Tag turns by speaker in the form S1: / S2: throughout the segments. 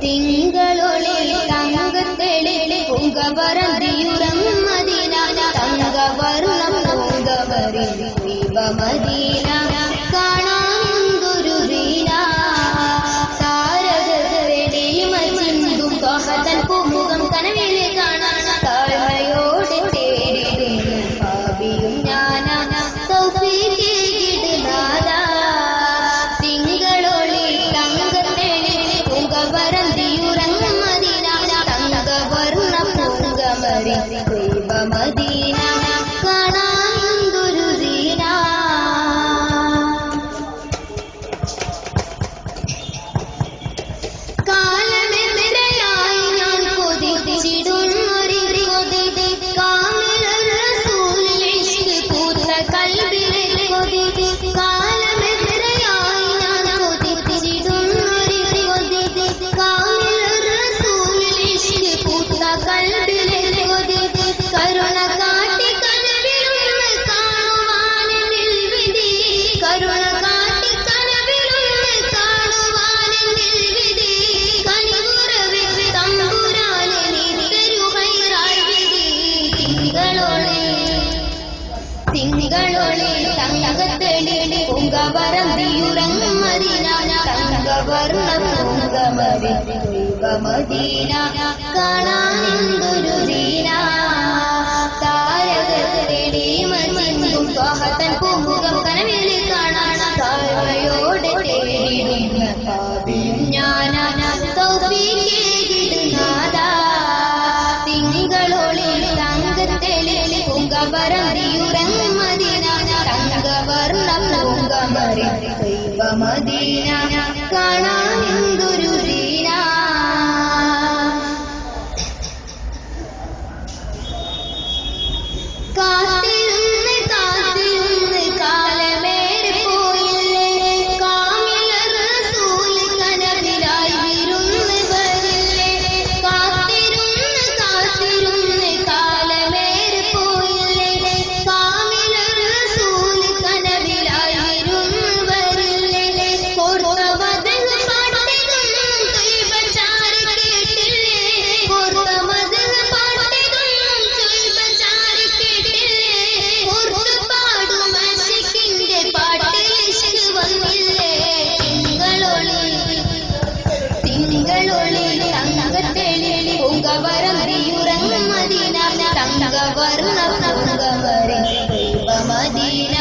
S1: തിങ്കളൊളിൽ തങ്കത്തെളിൽ പുകവരന്തിയുറം Medina തങ്കവർണം പൂങ്കവരിൽ ദീപമദീന കാണാനൊരു ദീന താരകരുടെ മച്ചിന്തും ത്വഹതൻ പൂമുഖം കനവിലെ കാണാൻ താഴ്മയോടെ തേടിടുന്ന പാപിയും ഞാനാ തൗഫീഖ് നാദാ തിങ്കളൊളിൽ തങ്കത്തെളിൽ പുകവരന്തിയുറം മദീന തങ്കവർണം പൂങ്കവരിൽ ദീപമദീന കാണാനൊരു ദീന കാലമെത്രയായി ഞാൻ കൊതിച്ചിടുന്നൊരു കൊതി കാമിലർ റസൂലിൽ ഇഷ്ക് പൂത്ത കൽബിലെ കൊതി കാലമെത്രയായി ഞാൻ കൊതിച്ചിടുന്നൊരു കൊതി കാമിലർ റസൂലിൽ ഇഷ്ക് പൂത്ത കൽബിലെ കൊതി കരുണ കാട്ടി കനവിലൊന്ന് കാണുവാനെന്നിൽ വിധി കരുണ കാട്ടി കനവിലൊന്ന് കാണുവാനെന്നിൽ വിധി കനിവുറവെ തമ്പുരാനെ നീ തരൂ ഖൈറായ വിധി തിങ്കളൊളിൽ തങ്കത്തെളിൽ പുകവരന്തിയുറം മദീന തങ്കവർണം പൂങ്കവരിൽ ദീപമദീന കാണാനെന്തൊരു ദീന താരകരുടെ മച്ചിന്തും ത്വഹതൻ പൂമുഖം കനവിൽ കാണാൻ താഴ്മയോടെ തേടിടുന്ന പാപിയും ഞാനാ തൗഫീഖ് നാദാ തിങ്കളൊളിൽ തങ്കത്തെളിൽ പുകവരന്തിയുറം മദീന തങ്കവർണം പൂങ്കവരിൽ ദീപമദീന കാണാനെന്തൊരു ദീന കാത്തിരുന്ന് കാത്തിരുന്ന് കാലമേറെ പോയില്ലേ കാമിലർ റസൂൽ കനവിലായി വിരുന്ന് വരില്ലേ കാത്തിരുന്ന് കാത്തിരുന്ന് കാലമേറെ പോയില്ലേ കാമിലർ റസൂൽ കനവിലായി വിരുന്ന് വരില്ലേ ഓർത്ത മദഹ് പാട്ടിതൊന്നും തൊയ്ബച്ചാരി കേട്ടില്ലേ ഓർത്ത മദഹ് പാട്ടിതൊന്നും തൊയ്ബച്ചാരി കേട്ടില്ലേ ഓർത്ത് പാടും അശിക്കിന്റെ പാട്ടിൽ ഇഷ്ക് വന്നില്ലേ തിങ്കളൊളിൽ തങ്കത്തെളിൽ പുകവരന്തിയുറം മദീന തങ്കവർണം പൂങ്കവരിൽ ദീപമദീന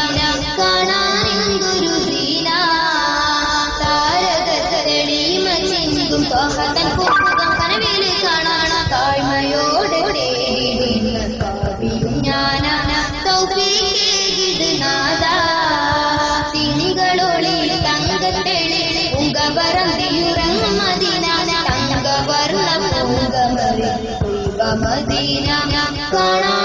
S1: കാണാനെന്തൊരു ദീന താരകരുടെ മച്ചിന്തും ത്വഹതൻ പൂമുഖം കനവിൽ കാണാൻ താഴ്മയോടെ തേടിടുന്ന പാപിയും ഞാനാ തൗഫീഖ് നാദാ തിങ്കളൊളിൽ തങ്കത്തെളിൽ പുകവരന്തിയുറം മദീന തങ്കവർണം പൂങ്കവരിൽ ദീപമദീന കാണാൻ